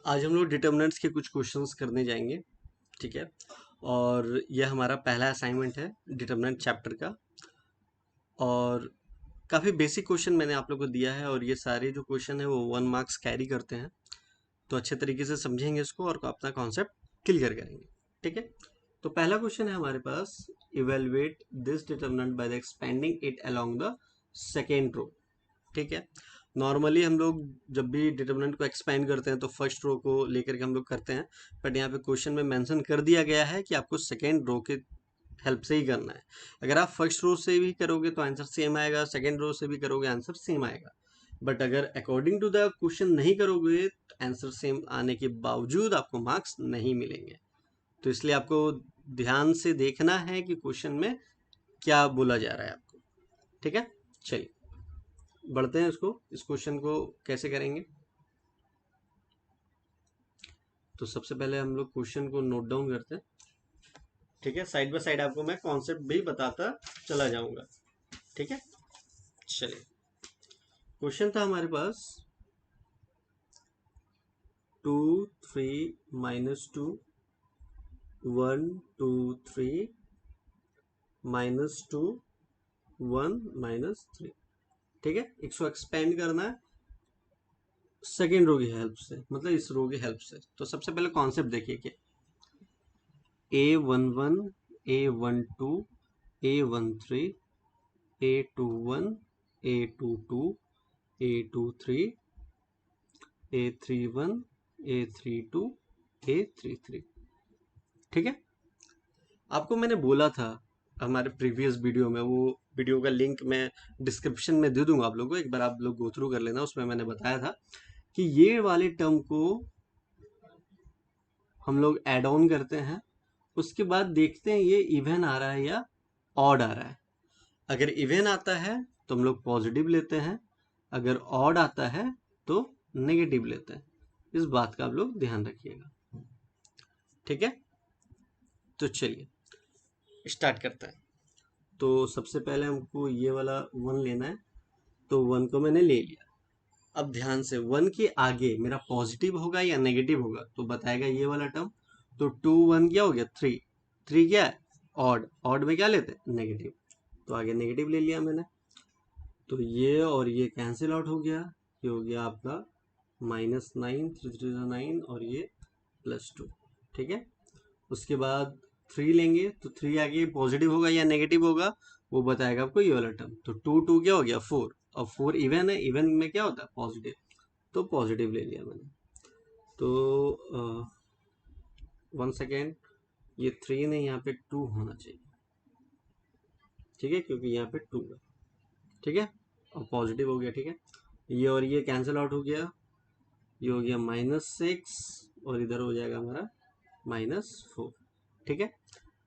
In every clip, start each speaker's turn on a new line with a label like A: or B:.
A: आज हम लोग डिटर्मिनेंट्स के कुछ क्वेश्चंस करने जाएंगे। ठीक है। और यह हमारा पहला असाइनमेंट है डिटर्मिनेंट चैप्टर का। और काफ़ी बेसिक क्वेश्चन मैंने आप लोग को दिया है और ये सारे जो क्वेश्चन है वो 1 मार्क्स कैरी करते हैं। तो अच्छे तरीके से समझेंगे इसको और अपना कॉन्सेप्ट क्लियर करेंगे। ठीक है। तो पहला क्वेश्चन है हमारे पास, evaluate this determinant by the expanding it along the second row. ठीक है। नॉर्मली हम लोग जब भी डिटर्मिनेंट को एक्सपेंड करते हैं तो फर्स्ट रो को लेकर के हम लोग करते हैं, बट यहाँ पे क्वेश्चन में मेंशन कर दिया गया है कि आपको सेकेंड रो के हेल्प से ही करना है। अगर आप फर्स्ट रो से भी करोगे तो आंसर सेम आएगा, सेकेंड रो से भी करोगे आंसर सेम आएगा। बट अगर अकॉर्डिंग टू द क्वेश्चन नहीं करोगे तो आंसर सेम आने के बावजूद आपको मार्क्स नहीं मिलेंगे। तो इसलिए आपको ध्यान से देखना है कि क्वेश्चन में क्या बोला जा रहा है आपको। ठीक है। चलिए बढ़ते हैं इस क्वेश्चन को कैसे करेंगे। तो सबसे पहले हम लोग क्वेश्चन को नोट डाउन करते हैं। ठीक है। साइड बाय साइड आपको मैं कॉन्सेप्ट भी बताता चला जाऊंगा। ठीक है। चलिए क्वेश्चन था हमारे पास 2 3 -2 1 2 3 -2 1 -3। ठीक है। इसको एक्सपेंड करना है सेकेंड रो की हेल्प से, मतलब इस रो की हेल्प से। तो सबसे पहले कॉन्सेप्ट देखिए कि A11 A12 A13 A21 A22 A23 A31 A32 A33। ठीक है। आपको मैंने बोला था हमारे प्रीवियस वीडियो में, वो वीडियो का लिंक मैं डिस्क्रिप्शन में दे दूंगा आप लोगों को, एक बार आप लोग गो थ्रू कर लेना। उसमें मैंने बताया था कि ये वाले टर्म को हम लोग ऐड ऑन करते हैं, उसके बाद देखते हैं ये इवन आ रहा है या ऑड आ रहा है। अगर इवन आता है तो हम लोग पॉजिटिव लेते हैं, अगर ऑड आता है तो नेगेटिव लेते हैं। इस बात का आप लोग ध्यान रखिएगा। ठीक है। तो चलिए स्टार्ट करते हैं। तो सबसे पहले हमको ये वाला 1 लेना है, तो 1 को मैंने ले लिया। अब ध्यान से 1 के आगे मेरा पॉजिटिव होगा या नेगेटिव होगा तो बताएगा ये वाला टर्म। तो 2 1 क्या हो गया 3, 3 क्या है ऑड, ऑड में क्या लेते हैं नेगेटिव, तो आगे नेगेटिव ले लिया मैंने। तो ये और ये कैंसिल आउट हो गया, ये हो गया आपका -9 3 3 9 और ये +2। ठीक है। उसके बाद 3 लेंगे तो 3 आगे पॉजिटिव होगा या नेगेटिव होगा वो बताएगा आपको ये वाला टर्म। तो 2 2 क्या हो गया 4, अब 4 इवन है, इवन में क्या होता है पॉजिटिव, तो पॉजिटिव ले लिया मैंने। तो 1 सेकेंड, ये 3 नहीं यहाँ पे 2 होना चाहिए। ठीक है, क्योंकि यहाँ पे 2 है। ठीक है, और पॉजिटिव हो गया। ठीक है, ये और ये कैंसिल आउट हो गया, ये हो गया -6 और इधर हो जाएगा हमारा -4। ठीक है।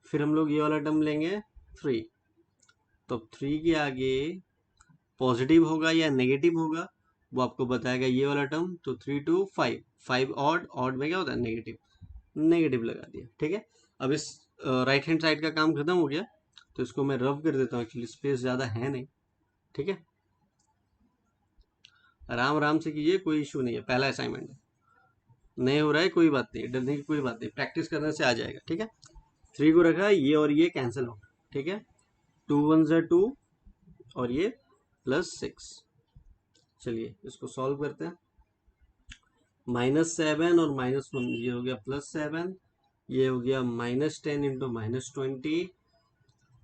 A: फिर हम लोग ये वाला टर्म लेंगे 3, तो 3 के आगे पॉजिटिव होगा या नेगेटिव होगा वो आपको बताएगा ये वाला टर्म। तो 3 2 5, 5 ऑड, ऑड में क्या होता है नेगेटिव, नेगेटिव लगा दिया। ठीक है। अब इस राइट हैंड साइड का काम खत्म हो गया, तो इसको मैं रफ कर देता हूँ, एक्चुअली स्पेस ज़्यादा है नहीं। ठीक है, आराम आराम से कीजिए, कोई इशू नहीं है, पहला असाइनमेंट है, नहीं हो रहा है कोई बात नहीं, डरने की कोई बात नहीं, प्रैक्टिस करने से आ जाएगा। ठीक है। 3 को रखा है, ये और ये कैंसिल हो। ठीक है, 2 1 ज़ा 2 और ये +6। चलिए इसको सॉल्व करते हैं। -7 और -1, ये हो गया +7, ये हो गया -10 इंटू -20,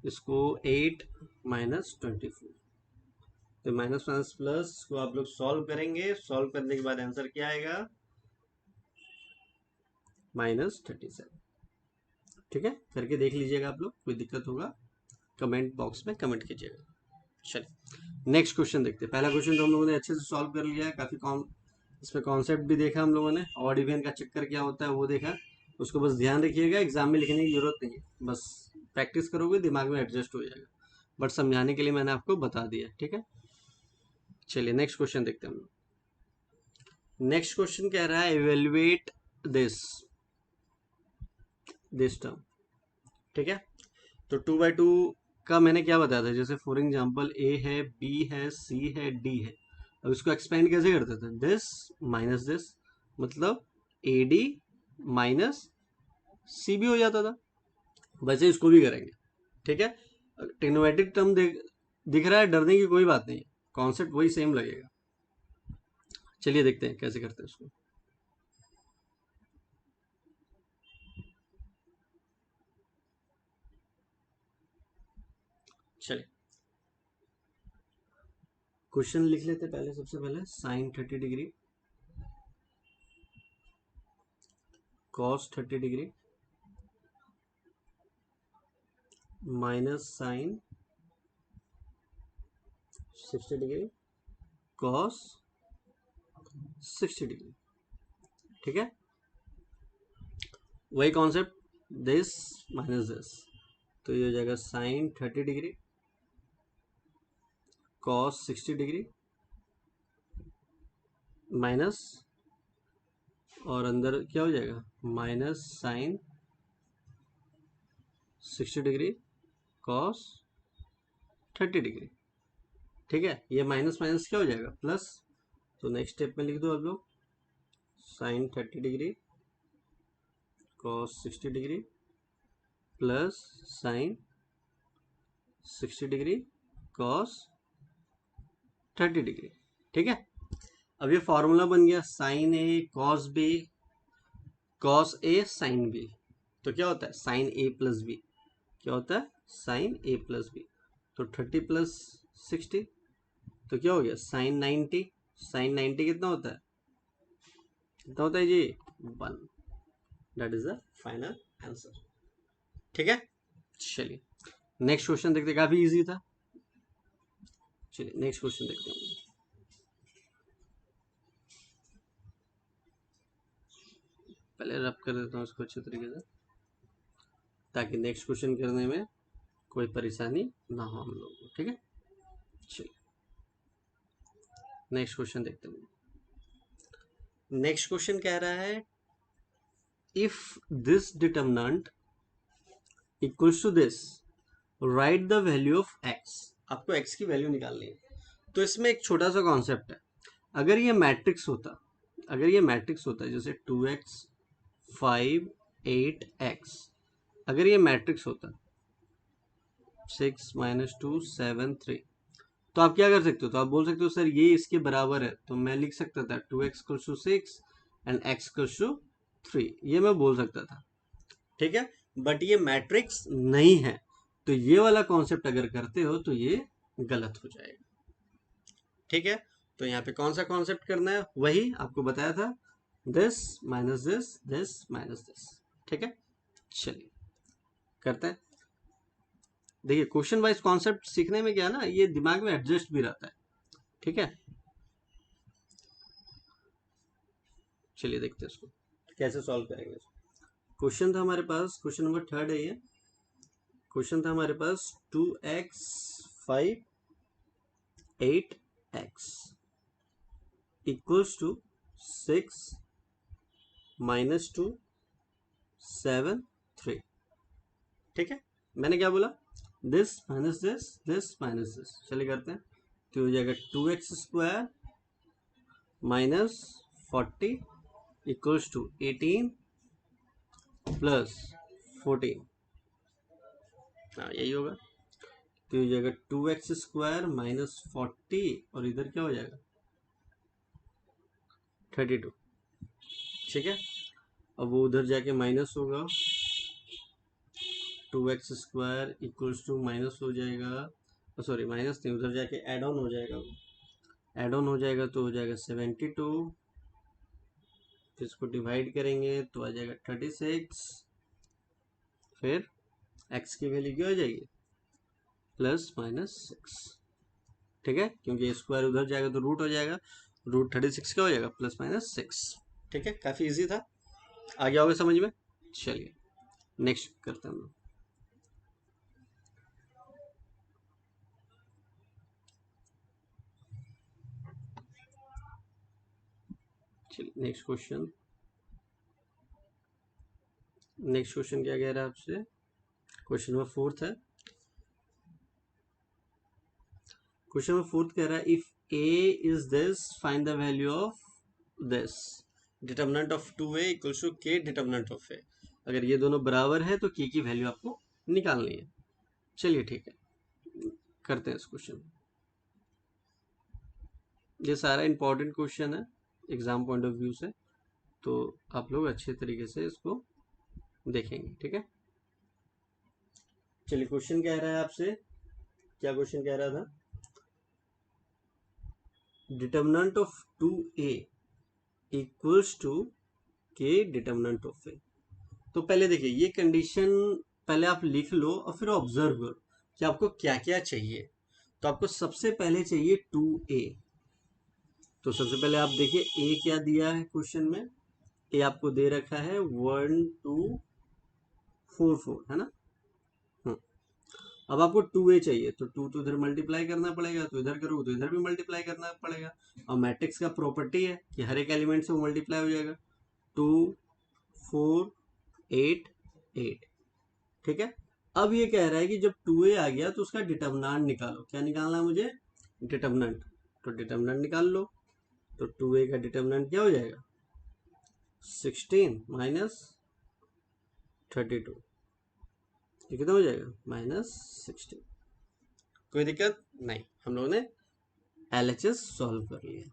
A: इसको 8 -24। तो माइनस माइनस प्लस को आप लोग सॉल्व करेंगे, सॉल्व करने के बाद आंसर क्या आएगा -37। ठीक है, करके देख लीजिएगा आप लोग, कोई दिक्कत होगा कमेंट बॉक्स में कमेंट कीजिएगा। चलिए नेक्स्ट क्वेश्चन देखते हैं। पहला क्वेश्चन तो हम लोगों ने अच्छे से सॉल्व कर लिया है, काफ़ी कॉम इसमें कॉन्सेप्ट भी देखा हम लोगों ने, ऑड इवन का चक्कर क्या होता है वो देखा। उसको बस ध्यान रखिएगा, एग्जाम में लिखने की जरूरत नहीं है, बस प्रैक्टिस करोगे दिमाग में एडजस्ट हो जाएगा, बट समझाने के लिए मैंने आपको बता दिया। ठीक है। चलिए नेक्स्ट क्वेश्चन देखते हैं हम लोग। नेक्स्ट क्वेश्चन कह रहा है इवेल्युएट दिस दिस टर्म। ठीक है। तो 2/2 का मैंने क्या बताया था, जैसे फॉर एग्जांपल ए है, बी है, सी है, डी है। अब इसको एक्सपेंड कैसे करते थे, दिस माइनस दिस, मतलब AD माइनस CB हो जाता था। वैसे इसको भी करेंगे, ठीक है। ट्रिग्नोमेट्रिक टर्म दिख रहा है, डरने की कोई बात नहीं है, कॉन्सेप्ट वही सेम लगेगा। चलिए देखते हैं कैसे करते हैं उसको। चलिए क्वेश्चन लिख लेते पहले। सबसे पहले sine 30 degree cos 30 degree minus sine 60 degree cos 60 degree, ठीक है। वही कॉन्सेप्ट, दिस माइनस दिस, तो ये हो जाएगा sine 30 degree cos 60 degree minus, और अंदर क्या हो जाएगा, minus sine 60 degree cos 30 degree, ठीक है। ये माइनस माइनस क्या हो जाएगा, प्लस। तो नेक्स्ट स्टेप में लिख दो आप लोग, sine 30 degree cos 60 degree plus sine 60 degree cos 30 degree, ठीक है। अब ये फॉर्मूला बन गया, sine A cos B cos A sine B, तो क्या होता है साइन ए प्लस बी, क्या होता है साइन ए प्लस बी। तो 30 प्लस 60, तो क्या हो गया साइन 90, साइन 90 कितना होता है, कितना होता है जी 1, that is the final answer, ठीक है। चलिए नेक्स्ट क्वेश्चन देखते, काफी इजी था। चलिए नेक्स्ट क्वेश्चन देखते हैं। पहले रब कर देता हूँ इसको अच्छे तरीके से, ताकि नेक्स्ट क्वेश्चन करने में कोई परेशानी ना हो हम लोग को, ठीक है। चलिए नेक्स्ट क्वेश्चन देखते हैं। नेक्स्ट क्वेश्चन कह रहा है if this determinant equals to this right the value of x। आपको x की वैल्यू निकालनी है। तो इसमें एक छोटा सा कॉन्सेप्ट है, अगर ये मैट्रिक्स होता, अगर ये मैट्रिक्स होता है जैसे 2x 5 8x, अगर ये मैट्रिक्स होता 6 -2 7 3, तो आप क्या कर सकते हो, तो आप बोल सकते हो सर ये इसके बराबर है, तो मैं लिख सकता था 2x = 6 एंड x = 3, ये मैं बोल सकता था, ठीक है। बट ये मैट्रिक्स नहीं है, तो ये वाला कॉन्सेप्ट अगर करते हो तो ये गलत हो जाएगा, ठीक है। तो यहाँ पे कौन सा कॉन्सेप्ट करना है, वही आपको बताया था, this minus this, this minus this, ठीक है। चलिए करते हैं। देखिए क्वेश्चन वाइज कॉन्सेप्ट सीखने में क्या है ना, ये दिमाग में एडजस्ट भी रहता है, ठीक है। चलिए देखते हैं इसको कैसे सॉल्व करेंगे। क्वेश्चन था हमारे पास, क्वेश्चन नंबर 3 है ये। क्वेश्चन था हमारे पास 2x 5 8x इक्वल्स टू 6 -2 7 3, ठीक है। मैंने क्या बोला, this minus this, this minus this, चलिए करते हैं। तो हो जाएगा 2x² -40 इक्वल्स टू 18 प्लस 14, हाँ यही होगा। तो हो जाएगा 2x² -40, और इधर क्या हो जाएगा 32, ठीक है। अब वो उधर जाके माइनस होगा, 2x² इक्वल्स टू माइनस हो जाएगा, सॉरी माइनस नहीं, उधर जाके एड ऑन हो जाएगा, वो एड ऑन हो जाएगा तो हो जाएगा 72, फिर इसको डिवाइड करेंगे तो आ जाएगा 36, फिर x की वैल्यू क्या हो जाएगी +-6, ठीक है, क्योंकि स्क्वायर उधर जाएगा तो रूट हो जाएगा, रूट 36 क्या हो जाएगा +-6, ठीक है। काफी इजी था, आ गया होगा समझ में। चलिए नेक्स्ट करते हैं हम लोग। चलिए नेक्स्ट क्वेश्चन, नेक्स्ट क्वेश्चन क्या कह रहा है आपसे, क्वेश्चन नंबर 4 है। क्वेश्चन नंबर 4 कह रहा है if a is this find the value of this, determinant of 2a equals to k determinant of a। अगर ये दोनों बराबर है तो k की वैल्यू आपको निकालनी है। चलिए ठीक है, करते हैं इस क्वेश्चन। ये सारा इंपॉर्टेंट क्वेश्चन है एग्जाम पॉइंट ऑफ व्यू से, तो आप लोग अच्छे तरीके से इसको देखेंगे। ठीक है, चलिए क्वेश्चन कह रहा है आपसे, क्या क्वेश्चन कह रहा था? Determinant of 2a equals to k determinant of a। तो पहले देखिए ये कंडीशन पहले आप लिख लो और फिर ऑब्जर्व करो कि आपको क्या क्या चाहिए। तो आपको सबसे पहले चाहिए 2a। तो सबसे पहले आप देखिए a क्या दिया है क्वेश्चन में। a आपको दे रखा है 1 2 4 4, है ना। अब आपको 2a चाहिए, तो 2 तो इधर मल्टीप्लाई करना पड़ेगा, तो इधर करोगे तो इधर भी मल्टीप्लाई करना पड़ेगा। और मैट्रिक्स का प्रॉपर्टी है कि हर एक एलिमेंट से वो मल्टीप्लाई हो जाएगा। 2 4 8 8। ठीक है, अब ये कह रहा है कि जब 2a आ गया तो उसका डिटर्मिनेंट निकालो। क्या निकालना है मुझे? डिटर्मिनेंट। तो डिटर्मिनेंट निकाल लो। तो 2a का डिटर्मिनेंट क्या हो जाएगा? 16 माइनस 32। ये कितना हो जाएगा? -16। कोई दिक्कत नहीं, हम लोगों ने LHS सॉल्व कर लिया।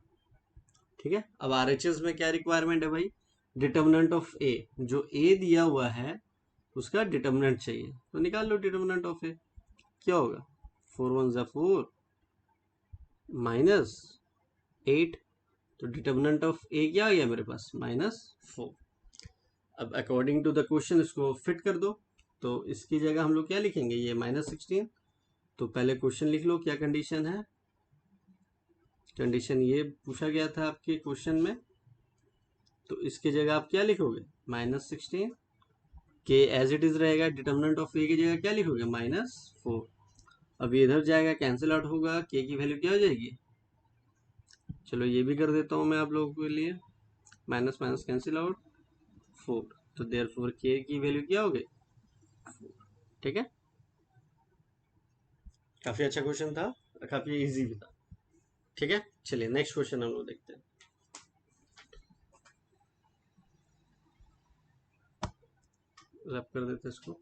A: ठीक है, अब RHS में क्या रिक्वायरमेंट है भाई? डिटर्मिनेंट ऑफ a, जो a दिया हुआ है उसका डिटर्मिनेंट चाहिए। तो निकाल लो डिटर्मिनेंट ऑफ a। क्या होगा? 4 1 ज़ा 4 माइनस 8। तो डिटर्मिनेंट ऑफ a क्या आ गया मेरे पास? -4। अब अकॉर्डिंग टू द क्वेश्चन इसको फिट कर दो। तो इसकी जगह हम लोग क्या लिखेंगे? ये -16। तो पहले क्वेश्चन लिख लो, क्या कंडीशन है। कंडीशन ये पूछा गया था आपके क्वेश्चन में, तो इसके जगह आप क्या लिखोगे? -16। के एज इट इज रहेगा, डिटर्मिनेंट ऑफ ए की जगह क्या लिखोगे? -4। अब ये इधर जाएगा, कैंसिल आउट होगा, के की वैल्यू क्या हो जाएगी? चलो ये भी कर देता हूँ मैं आप लोगों के लिए। Minus minus cancel out, 4। तो देयरफॉर के की वैल्यू क्या हो गई? 4। ठीक है, काफी अच्छा क्वेश्चन था, काफी इजी भी था। ठीक है, चलिए नेक्स्ट क्वेश्चन हम लोग देखते हैं। रैप कर देते हैं इसको।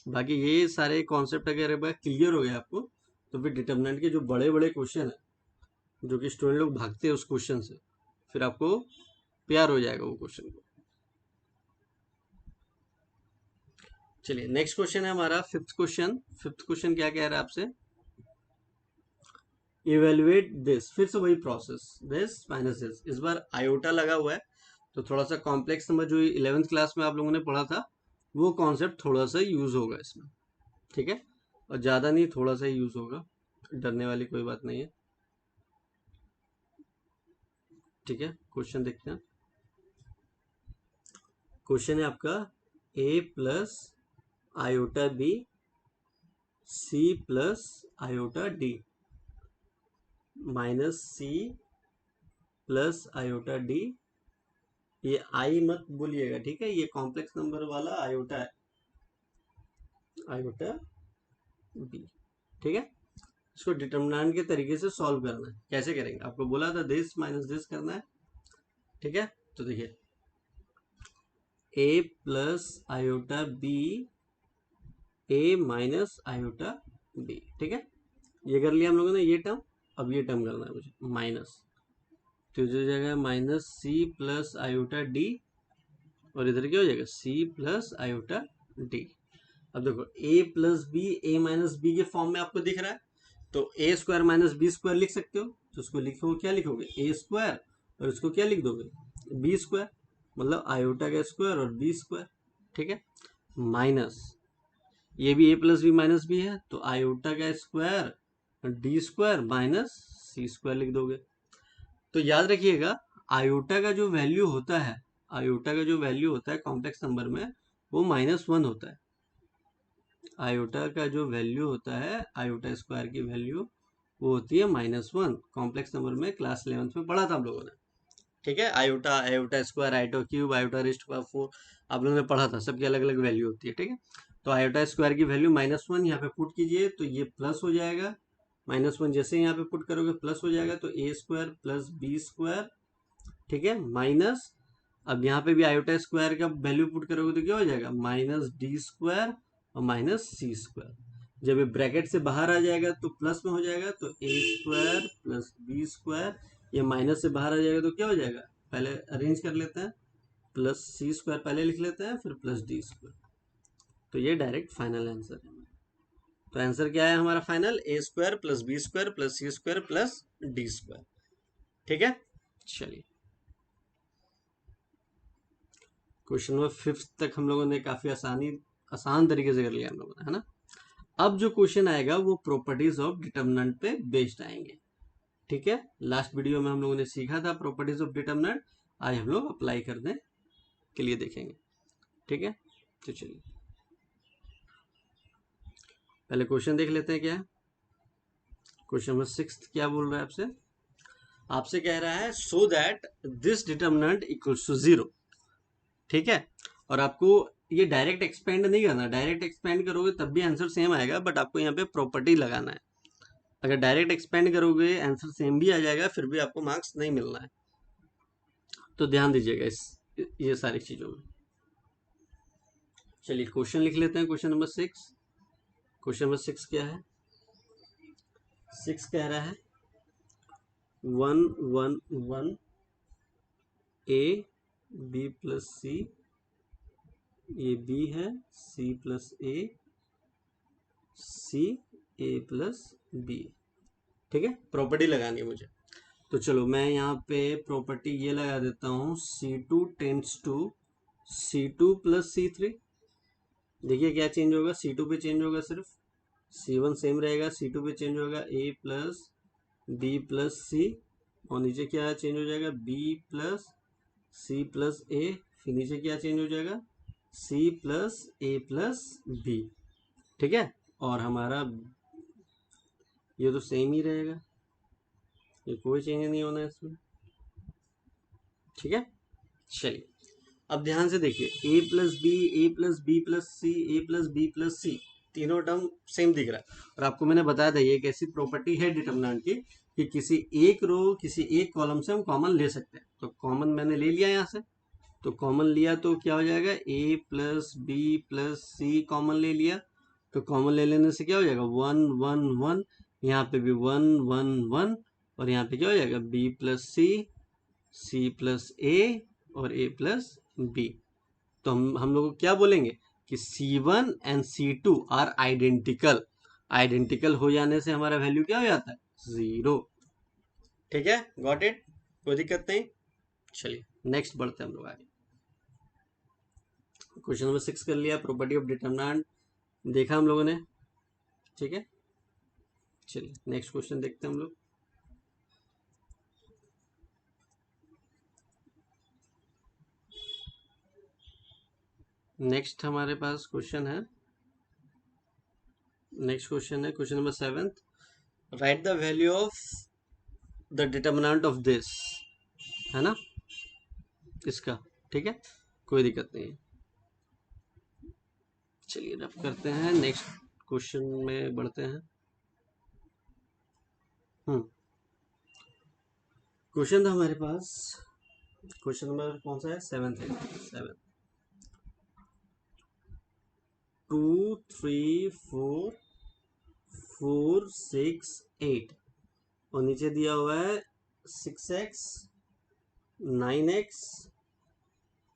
A: बाकी ये सारे कॉन्सेप्ट अगर एक बार क्लियर हो गए आपको, तो फिर डिटर्मिनेंट के जो बड़े बड़े क्वेश्चन है, जो कि स्टूडेंट लोग भागते हैं उस क्वेश्चन से, फिर आपको प्यार हो जाएगा वो क्वेश्चन को। चलिए नेक्स्ट क्वेश्चन है हमारा फिफ्थ क्वेश्चन। फिफ्थ क्वेश्चन क्या कह रहा है आपसे? इवेल्युएट दिस, फिर से वही प्रोसेस, दिस माइनस दिस। इस बार आयोटा लगा हुआ है, तो थोड़ा सा कॉम्प्लेक्स नंबर जो 11th क्लास में आप लोगों ने पढ़ा था वो कॉन्सेप्ट थोड़ा सा यूज होगा इसमें। ठीक है, और ज़्यादा नहीं, थोड़ा सा ही यूज होगा, डरने वाली कोई बात नहीं है। ठीक है, क्वेश्चन देखते हैं। क्वेश्चन है आपका a plus iota b c plus iota d minus c plus iota d. ये आई मत बोलिएगा, ठीक है, ये कॉम्प्लेक्स नंबर वाला आयोटा है, आयोटा बी। ठीक है, इसको डिटर्मिनेंट के तरीके से सॉल्व करना है। कैसे करेंगे? आपको बोला था दिस माइनस दिस करना है। ठीक है, तो देखिए a plus iota b, a minus iota b. ठीक है, ये कर लिया हम लोगों ने ये टर्म। अब ये टर्म करना है मुझे, माइनस। तो जो जगह minus c plus iota d, और इधर क्या हो जाएगा? C plus iota d. अब देखो a plus b, a minus b के फॉर्म में आपको दिख रहा है, तो a square minus b square लिख सकते हो। तो उसको लिखो, क्या लिखोगे? ए स्क्वायर, और इसको क्या लिख दोगे? बी स्क्वायर, मतलब आयोटा का स्क्वायर और बी स्क्वायर। ठीक है, माइनस ये भी a plus b minus b है, तो आयोटा का square d square minus c square लिख दोगे। तो याद रखिएगा, आयोटा का जो वैल्यू होता है, आयोटा का जो वैल्यू होता है कॉम्प्लेक्स नंबर में, वो -1 होता है। आयोटा का जो वैल्यू होता है, आयोटा स्क्वायर की वैल्यू, वो होती है -1। कॉम्प्लेक्स नंबर में क्लास 11th में पढ़ा था हम लोगों ने। ठीक है, iota, iota square, iota cube, iota rest power 4 आप लोगों ने पढ़ा था, सबकी अलग अलग वैल्यू होती है। ठीक है, तो आयोटा स्क्वायर की वैल्यू -1 यहाँ पे पुट कीजिए तो ये प्लस हो जाएगा। -1 जैसे यहाँ पे पुट करोगे प्लस हो जाएगा, तो a square plus B square, ठीक है, माइनस, अब यहाँ पे भी आयोटा स्क्वायर का वैल्यू पुट करोगे तो क्या हो जाएगा, -d² और -c²। जब ये ब्रैकेट से बाहर आ जाएगा तो प्लस में हो जाएगा, तो a² प्लस b², ये माइनस से बाहर आ जाएगा तो क्या हो जाएगा, पहले अरेंज कर लेते हैं, +c² पहले लिख लेते हैं, फिर +d²। तो ये डायरेक्ट फाइनल आंसर है। तो आंसर क्या है हमारा final, a² plus b² plus c² plus d²। ठीक है, चलिए क्वेश्चन नंबर 5 तक हम लोगों ने काफी आसान तरीके से कर लिया हम लोगों ने, है ना। अब जो क्वेश्चन आएगा वो प्रॉपर्टीज ऑफ डिटर्मिनेंट पे बेस्ड आएंगे। ठीक है, लास्ट वीडियो में हम लोगों ने सीखा था प्रॉपर्टीज ऑफ डिटर्मिनेंट, आज हम लोग अप्लाई करने के लिए देखेंगे। ठीक है, तो चलिए पहले क्वेश्चन देख लेते हैं क्या है। क्वेश्चन नंबर 6 क्या बोल रहा है आपसे, आपसे कह रहा है so that this determinant equals to 0। ठीक है, और आपको ये डायरेक्ट एक्सपेंड नहीं करना, डायरेक्ट एक्सपेंड करोगे तब भी आंसर सेम आएगा, बट आपको यहाँ पे प्रॉपर्टी लगाना है। अगर डायरेक्ट एक्सपेंड करोगे आंसर सेम भी आ जाएगा, फिर भी आपको मार्क्स नहीं मिलना है। तो ध्यान दीजिएगा इस ये सारी चीजों में। चलिए क्वेश्चन लिख लेते हैं, क्वेश्चन नंबर 6। क्वेश्चन नंबर 6 क्या है, 6 कह रहा है 1 1 1 a b प्लस सी, ये b है, c plus a, c a plus b। ठीक है, प्रॉपर्टी लगानी है मुझे, तो चलो मैं यहाँ पे प्रॉपर्टी ये लगा देता हूँ, C2 tends to C2 plus C3। देखिए क्या चेंज होगा, C2 पे चेंज होगा सिर्फ, C1 सेम रहेगा, C2 पे चेंज होगा A plus B plus C, और नीचे क्या चेंज हो जाएगा, B plus C plus A, फिर नीचे क्या चेंज हो जाएगा, C plus A plus B। ठीक है, और हमारा ये तो सेम ही रहेगा, ये कोई चेंज नहीं होना है इसमें। ठीक है, चलिए अब ध्यान से देखिए, a plus b, a plus b plus c, a plus b plus c, तीनों टर्म सेम दिख रहा है। और आपको मैंने बताया था ये एक ऐसी प्रॉपर्टी है डिटर्मिनेंट की कि किसी एक रो, किसी एक कॉलम से हम कॉमन ले सकते हैं। तो कॉमन मैंने ले लिया यहाँ से, तो कॉमन लिया तो क्या हो जाएगा, a plus b plus c common ले लिया, तो कॉमन ले लेने से क्या हो जाएगा, 1 1 1, यहाँ पे भी 1 1 1, और यहाँ पे क्या हो जाएगा, b प्लस सी प्लस ए और a प्लस बी। तो हम लोग को क्या बोलेंगे कि C1 and C2 are identical, identical हो जाने से हमारा वैल्यू क्या हो जाता है, 0। ठीक है, गॉट इट, कोई दिक्कत नहीं। चलिए नेक्स्ट बढ़ते हैं हम लोग आगे। क्वेश्चन नंबर 6 कर लिया, प्रॉपर्टी ऑफ डिटर्मिनेंट देखा हम लोगों ने। ठीक है, चलिए नेक्स्ट क्वेश्चन देखते हैं हम लोग। नेक्स्ट हमारे पास क्वेश्चन है, नेक्स्ट क्वेश्चन है question number 7, right the value of the determinant of this, है ना, इसका। ठीक है, कोई दिक्कत नहीं है। चलिए रफ करते हैं, नेक्स्ट क्वेश्चन में बढ़ते हैं। क्वेश्चन था हमारे पास, क्वेश्चन नंबर कौन सा है, 7 है, 7, 2 3 4 4 6 8, और नीचे दिया हुआ है 6x 9x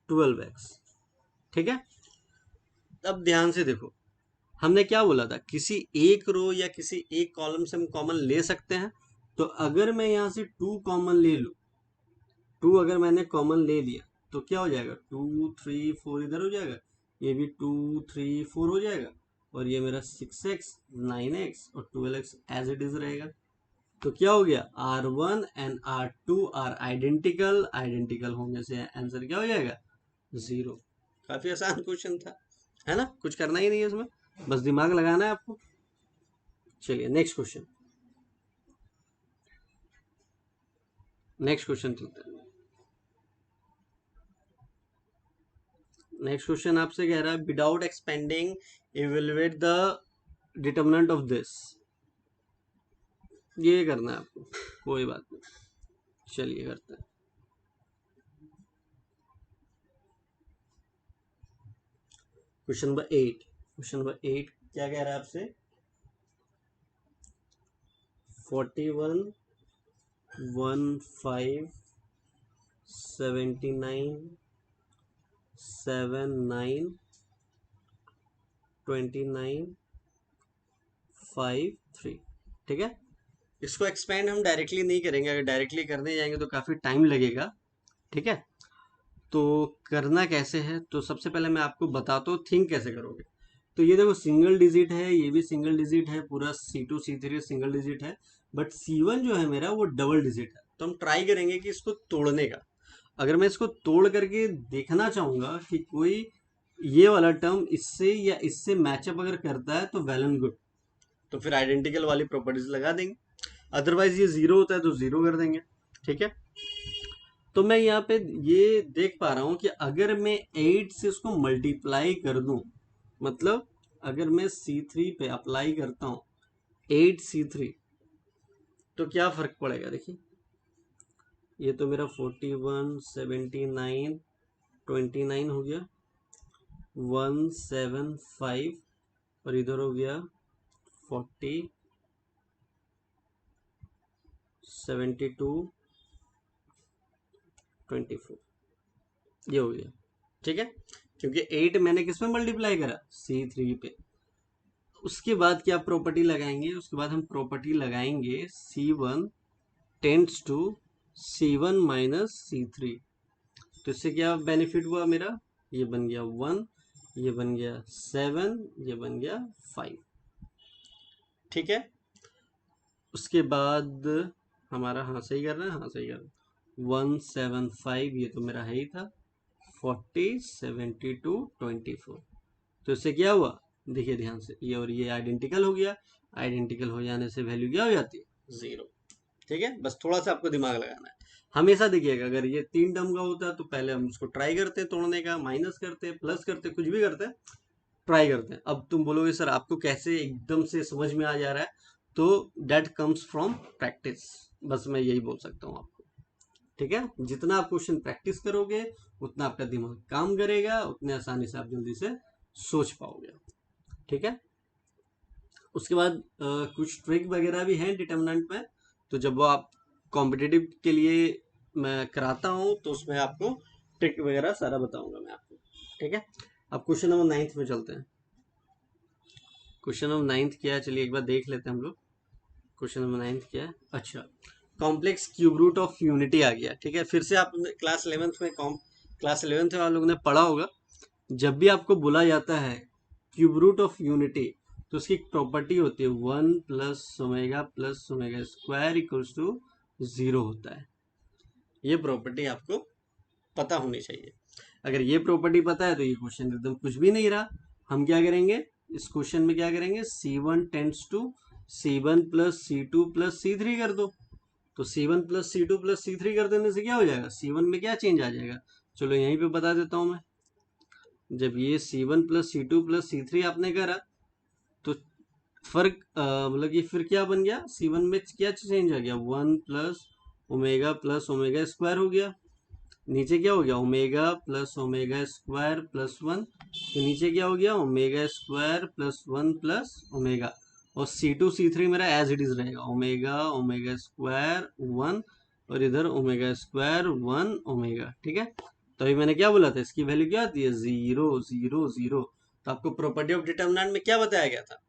A: 12x। ठीक है, अब ध्यान से देखो, हमने क्या बोला था, किसी एक रो या किसी एक कॉलम से हम कॉमन ले सकते हैं। तो अगर मैं यहाँ से 2 कॉमन ले लूँ, 2 अगर मैंने कॉमन ले लिया तो क्या हो जाएगा, 2 3 4 इधर हो जाएगा, ये भी 2 3 4 हो जाएगा, और ये मेरा 6x 9x और 12x एज इट इज रहेगा। तो क्या हो गया, R1 and R2 are identical, identical होने से आंसर क्या हो जाएगा, 0। काफी आसान क्वेश्चन था, है ना, कुछ करना ही नहीं है इसमें, बस दिमाग लगाना है आपको। चलिए नेक्स्ट क्वेश्चन, नेक्स्ट क्वेश्चन चलते हैं। नेक्स्ट क्वेश्चन आपसे कह रहा है without expanding evaluate the determinant of this. ये करना है आपको, कोई बात नहीं, चलिए करते हैं। क्वेश्चन नंबर 8, क्वेश्चन नंबर 8 क्या कह रहा है आपसे? 41, 15, 79, 79, 29, 5, 3। ठीक है, इसको एक्सपेंड हम डायरेक्टली नहीं करेंगे, अगर डायरेक्टली करने जाएंगे तो काफ़ी टाइम लगेगा। ठीक है, तो करना कैसे है, तो सबसे पहले मैं आपको बताता हूँ थिंक कैसे करोगे। तो ये देखो सिंगल डिजिट है, ये भी सिंगल डिजिट है, पूरा C2 C3 सिंगल डिजिट है, बट C1 जो है मेरा वो डबल डिजिट है। तो हम ट्राई करेंगे कि इसको तोड़ने का। अगर मैं इसको तोड़ करके देखना चाहूंगा कि कोई ये वाला टर्म इससे या इससे मैचअप अगर करता है तो वेल एंड गुड, तो फिर आइडेंटिकल वाली प्रॉपर्टीज लगा देंगे। अदरवाइज ये जीरो होता है तो जीरो कर देंगे। ठीक है, तो मैं यहाँ पे ये देख पा रहा हूँ कि अगर मैं 8 से इसको मल्टीप्लाई कर दूं, मतलब अगर मैं C3 पे अप्लाई करता हूँ 8C3, तो क्या फर्क पड़ेगा? देखिए, ये तो मेरा 41, 79, 29 हो गया, 175, और इधर हो गया 40, 72, 24, ये हो गया। ठीक है, क्योंकि 8 मैंने किस में मल्टीप्लाई करा? C3 पे। उसके बाद क्या प्रॉपर्टी लगाएंगे? उसके बाद हम प्रॉपर्टी लगाएंगे C1 tends to C1 minus C3। तो इससे क्या बेनिफिट हुआ मेरा? ये बन गया 1, ये बन गया 7, ये बन गया 5। ठीक है, उसके बाद हमारा, हाँ सही कर रहा है, हाँ सही कर रहा है, 175 ये तो मेरा है ही था, 40, 72, 24। तो इससे क्या हुआ? देखिए ध्यान से, ये और ये आइडेंटिकल हो गया। आइडेंटिकल हो जाने से वैल्यू क्या हो जाती है? जीरो। ठीक है, बस थोड़ा सा आपको दिमाग लगाना है। हमेशा देखिएगा, अगर ये 3 टर्म का होता है तो पहले हम उसको ट्राई करते हैं तोड़ने का, माइनस करते, प्लस करते, कुछ भी करते, ट्राई करते हैं। अब तुम बोलोगे सर आपको कैसे एकदम से समझ में आ जा रहा है? तो दैट कम्स फ्रॉम प्रैक्टिस, बस मैं यही बोल सकता हूँ आपको। ठीक है, जितना आप क्वेश्चन प्रैक्टिस करोगे उतना आपका दिमाग काम करेगा, उतने आसानी से आप जल्दी से सोच पाओगे। ठीक है, उसके बाद कुछ ट्रिक वगैरह भी हैं डिटर्मिनेंट में, तो जब वो आप कॉम्पिटिटिव के लिए मैं कराता हूँ तो उसमें आपको ट्रिक वगैरह सारा बताऊंगा मैं आपको। ठीक है, अब क्वेश्चन नंबर 9 में चलते हैं। क्वेश्चन नंबर 9 क्या है, चलिए एक बार देख लेते हैं हम लोग। क्वेश्चन नंबर 9 क्या है? अच्छा, complex cube root of unity आ गया। ठीक है, फिर से आप क्लास 11th में क्लास 11th वाले लोगों ने पढ़ा होगा, जब भी आपको बोला जाता है क्यूब रूट ऑफ यूनिटी तो उसकी एक प्रॉपर्टी होती है 1 plus omega square equals to 0 होता है। ये प्रॉपर्टी आपको पता होनी चाहिए। अगर ये प्रॉपर्टी पता है तो ये क्वेश्चन एकदम कुछ भी नहीं रहा। हम क्या करेंगे इस क्वेश्चन में? क्या करेंगे? C1 tends to C1 plus C2 plus C3 कर दो। तो C1 plus C2 plus C3 कर देने से क्या हो जाएगा? C1 में क्या चेंज आ जाएगा? चलो यहीं पे बता देता हूं मैं। जब ये C1 plus C2 plus C3 आपने करा तो फर्क मतलब कि फिर क्या बन गया? C1 में क्या चेंज आ गया? 1 प्लस ओमेगा स्क्वायर हो गया। नीचे क्या हो गया? Omega square plus 1। तो नीचे क्या हो गया? Omega square plus 1 plus omega. और C2 C3 मेरा एज इट इज रहेगा, ओमेगा स्क्वायर 1, और इधर ओमेगा स्क्वायर 1 ओमेगा। ठीक है, तो अभी मैंने क्या बोला था? इसकी वैल्यू क्या आती है? 0 0 0। तो आपको प्रॉपर्टी ऑफ डिटर्मिनेंट में क्या बताया गया था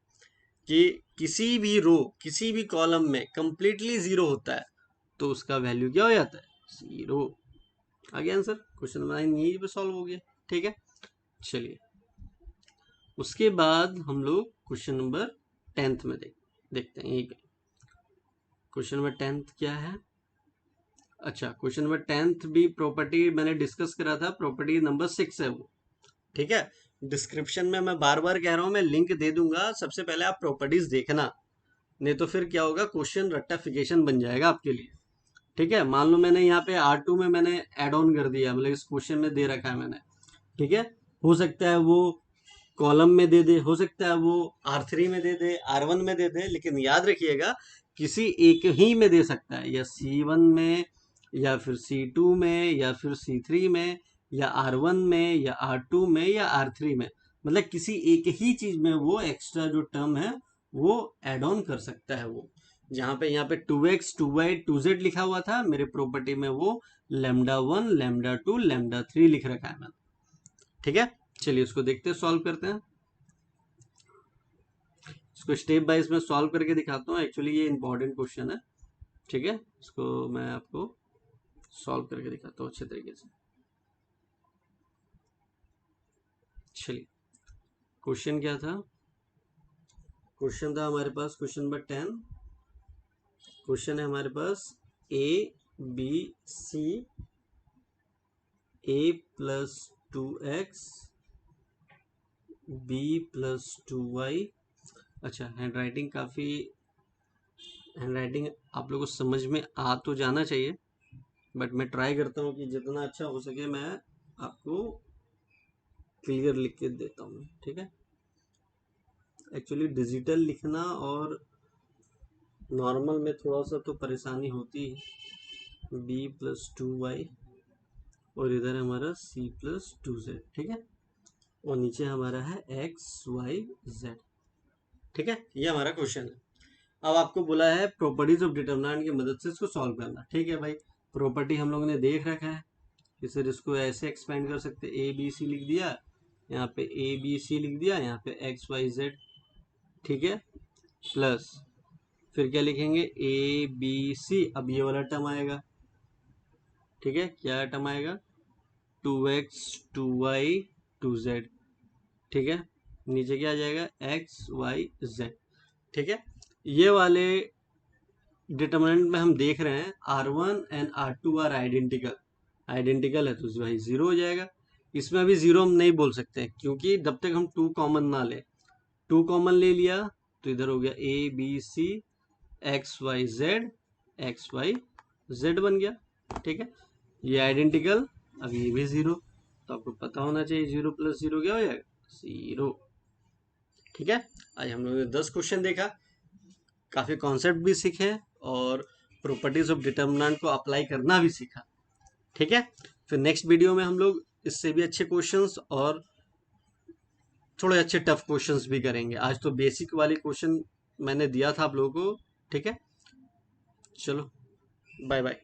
A: कि किसी भी रो, किसी भी कॉलम में कंप्लीटली जीरो होता है तो उसका वैल्यू क्या हो जाता है? जीरो। आ गया आंसर। क्वेश्चन नंबर 9 यही पे सॉल्व हो गया। ठीक है, चलिए उसके बाद हम लोग क्वेश्चन नंबर 10th में देखते हैं। यही पे क्वेश्चन नंबर 10th क्या है? अच्छा, क्वेश्चन नंबर 10th भी प्रॉपर्टी मैंने डिस्कस करा था, प्रॉपर्टी नंबर 6 है वो। ठीक है, डिस्क्रिप्शन में मैं बार बार कह रहा हूं, मैं लिंक दे दूंगा, सबसे पहले आप प्रॉपर्टीज देखना, नहीं तो फिर क्या होगा? क्वेश्चन रट्टाफिकेशन बन जाएगा आपके लिए। ठीक है, मान लो मैंने यहाँ पे R2 में मैंने एड ऑन कर दिया, मतलब इस क्वेश्चन में दे रखा है मैंने। ठीक है, हो सकता है वो कॉलम में दे दे, हो सकता है वो R3 में दे दे, R1 में दे दे, लेकिन याद रखिएगा किसी एक ही में दे सकता है, या C1 में, या फिर C2 में, या फिर C3 में, या R1 में, या R2 में, या R3 में। मतलब किसी एक ही चीज में वो एक्स्ट्रा जो टर्म है वो एड ऑन कर सकता है वो। जहाँ पे यहाँ पे 2x 2y 2z लिखा हुआ था, मेरे प्रॉपर्टी में वो λ1 λ2 λ3 लिख रखा है मैंने। ठीक है, चलिए इसको देखते हैं, सॉल्व करते हैं। इसको स्टेप बाय मैं सॉल्व करके दिखाता हूँ। एक्चुअली ये इंपॉर्टेंट क्वेश्चन है। ठीक है, इसको मैं आपको सॉल्व करके दिखाता हूँ अच्छे तरीके से। चलिए, क्वेश्चन क्या था? क्वेश्चन था हमारे पास क्वेश्चन नंबर 10। क्वेश्चन है हमारे पास a b c a plus 2x b plus 2y। अच्छा, हैंड राइटिंग काफ़ी, हैंड राइटिंग आप लोगों को समझ में आ तो जाना चाहिए, बट मैं ट्राई करता हूँ कि जितना अच्छा हो सके मैं आपको क्लियर लिख के देता हूँ। ठीक है, एक्चुअली डिजिटल लिखना और नॉर्मल में थोड़ा सा तो परेशानी होती है। b प्लस 2y और इधर हमारा c प्लस 2z। ठीक है, और नीचे हमारा है x y z। ठीक है, ये हमारा क्वेश्चन है। अब आपको बोला है प्रॉपर्टीज ऑफ डिटरमिनेंट की मदद से इसको सॉल्व करना। ठीक है भाई, प्रॉपर्टी हम लोगों ने देख रखा है कि सर इसको ऐसे एक्सपेंड कर सकते, ए बी सी लिख दिया, यहाँ पे ए बी सी लिख दिया, यहाँ पे एक्स वाई जेड। ठीक है, प्लस फिर क्या लिखेंगे, ए बी सी। अब ये वाला टर्म आएगा। ठीक है, क्या टर्म आएगा, 2x 2y 2z। ठीक है, नीचे क्या आ जाएगा, एक्स वाई जेड। ठीक है, ये वाले डिटर्मिनेंट में हम देख रहे हैं R1 and R2 are identical. Identical है तो भाई जीरो हो जाएगा। इसमें अभी जीरो हम नहीं बोल सकते क्योंकि जब तक हम 2 कॉमन ना ले। 2 कॉमन ले लिया तो इधर हो गया a b c x y z बन गया। ठीक है, ये आइडेंटिकल, अब ये भी जीरो, तो आपको पता होना चाहिए जीरो प्लस जीरो क्या हो जाएगा, जीरो। ठीक है, आज हम लोगों ने 10 क्वेश्चन देखा, काफी कॉन्सेप्ट भी सीखे और प्रॉपर्टीज ऑफ डिटर्मिनेंट को अप्लाई करना भी सीखा। ठीक है, फिर नेक्स्ट वीडियो में हम लोग इससे भी अच्छे क्वेश्चंस और थोड़े अच्छे टफ क्वेश्चंस भी करेंगे। आज तो बेसिक वाली क्वेश्चन मैंने दिया था आप लोगों को। ठीक है, चलो बाय बाय।